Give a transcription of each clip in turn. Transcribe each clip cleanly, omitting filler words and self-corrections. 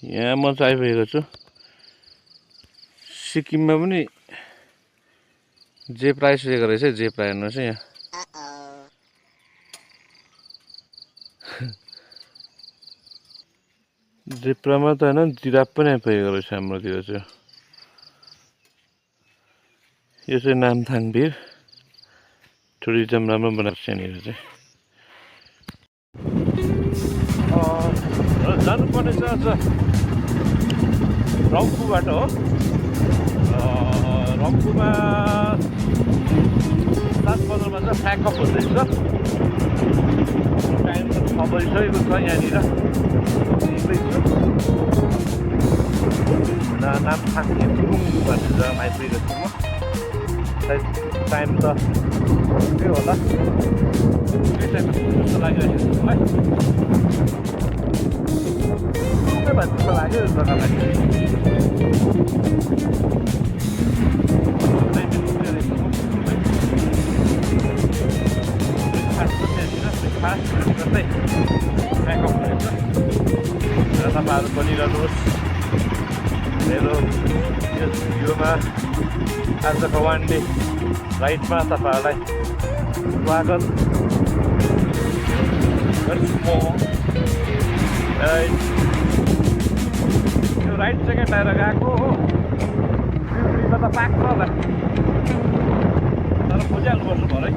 यहाँ म चाहिँ आइपुगेको छु सिक्किममा पनि जे प्राइस दिएको रहेछ जे प्राइस हेर्नुहोस् यहाँ जेप्रामा त होइन जिराफ पनि आइपुगेको रहेछ हाम्रोतिर चाहिँ यो चाहिँ नामथाङ भिर टुरिज्म राम्रो बनाएको छ यहाँनिर चाहिँ जानुपर्ने चाहिँ अझ रम्फूबाट हो रम्फूमा 7:15 चाहिँ प्याकअप हुँदैछ टाइम त 6 बजिसकेको छ यहाँनिर नामथाङ भन्ने जग्गामा आइपुगेको छु म सायद टाइम त के होला के टाइम जस्तो लागिरहेको छ है के भन्छ जस्तो लाग्यो यो जग्गालाई तपाईँहरू बनिरहनुहोस् मेरो यो भिडियोमा आजको वान डे राइडमा तपाईँहरूलाई स्वागत यो राइड चाहिँ क्या बाहिर गएको हो बिउडीमा त पाक्छ होला तर खोजिहाल्नुपर्छ भरे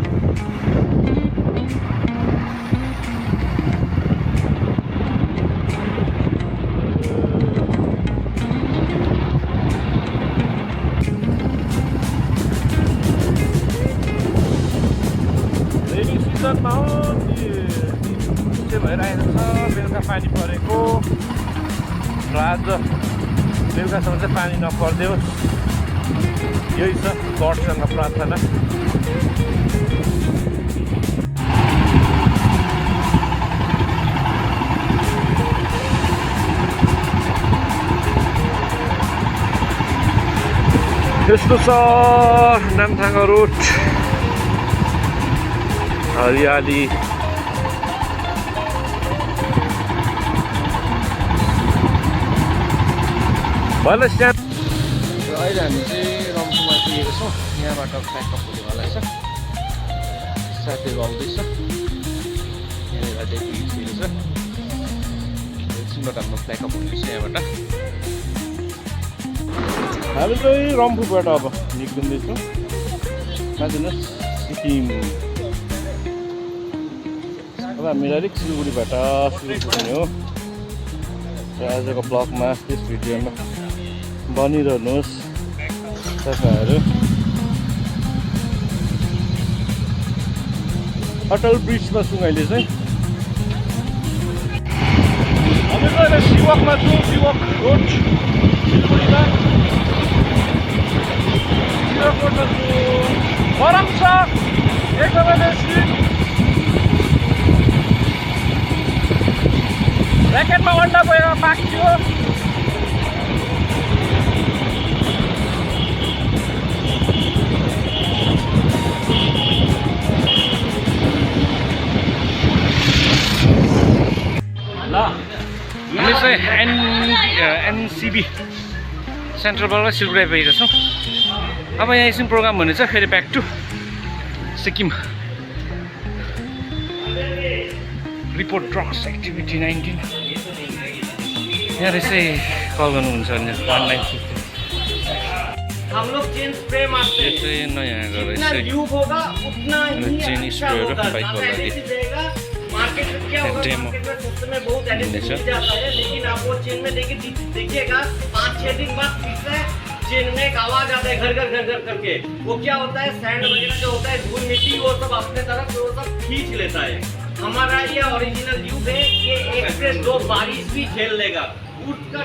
सिजनमा हो त्यो भइरहेको छ बेलुका पानी परेको र आज बेलुकासम्म चाहिँ पानी नपर्दियोस् यही छ गडसँग प्रार्थना यस्तो छ नामथाङ रोड हरियाली अहिले हामी चाहिँ रम्फूमा पुगेको छौँ यहाँबाट प्याकअप हुनेवाला छ साथीहरू आउँदैछ यहाँनिर देखिसकेको छ एकछिनबाट हाम्रो प्याकअप हुँदैछ यहाँबाट हामी चाहिँ रम्फूबाट अब निक्लिँदैछौँ माथिनुहोस् सिक्किम अब हामी डाइरेक्ट सिलगढीबाट सुरु पुग्ने हो र आजको ब्लगमा त्यस भिडियोमा बनिरहनुहोस् तपाईँहरू अटल ब्रिजमा छौँ अहिले चाहिँ हामी चाहिँ अहिले शिवकमा छौँ शिवक रोड सिलगढीमा शिवक रोडमा छौँ गरम छ एकदमै बेसी ऱ्याकेटमा अन्डा गएर पाक्थ्यो ल हामी चाहिँ एनसिबी सेन्ट्रलबाट सिलगढी आइपुगेका छौँ अब यहाँ एकछिन प्रोग्राम हुनेछ फेरि back to Sikkim report drugs activity 19 यहाँ चाहिँ कल गर्नुहुन्छ भने 1960 हम लोग चेन स्प्रे मारते हैं ये नयाँ आएको रहेछ ल्यूब होगा उतना ही चेन स्प्रेहरू बाइकको लागि मार्केट में क्या होगा मार्केट में सस्ते में बहुत एडिशन मिल जाता है लेकिन आप वो चेन में देखिएगा 5-6 दिन बाद फिर से चेन में एक आवाज आता है घर घर करके वो क्या होता है सैंड वगैरह जो होता है धूल मिट्टी वो सब अपने तरफ वो सब खींच लेता है हमारा ये ओरिजिनल ल्यूब है ये 1 से 2 बारिश भी झेल लेगा उसका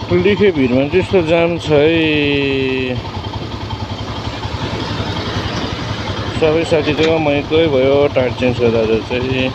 पुलिखे भिडमा त्यस्तो जाम छ है सबै साथी चाहिँ महिनाकै भयो टायर चेन्ज गर्दा चाहिँ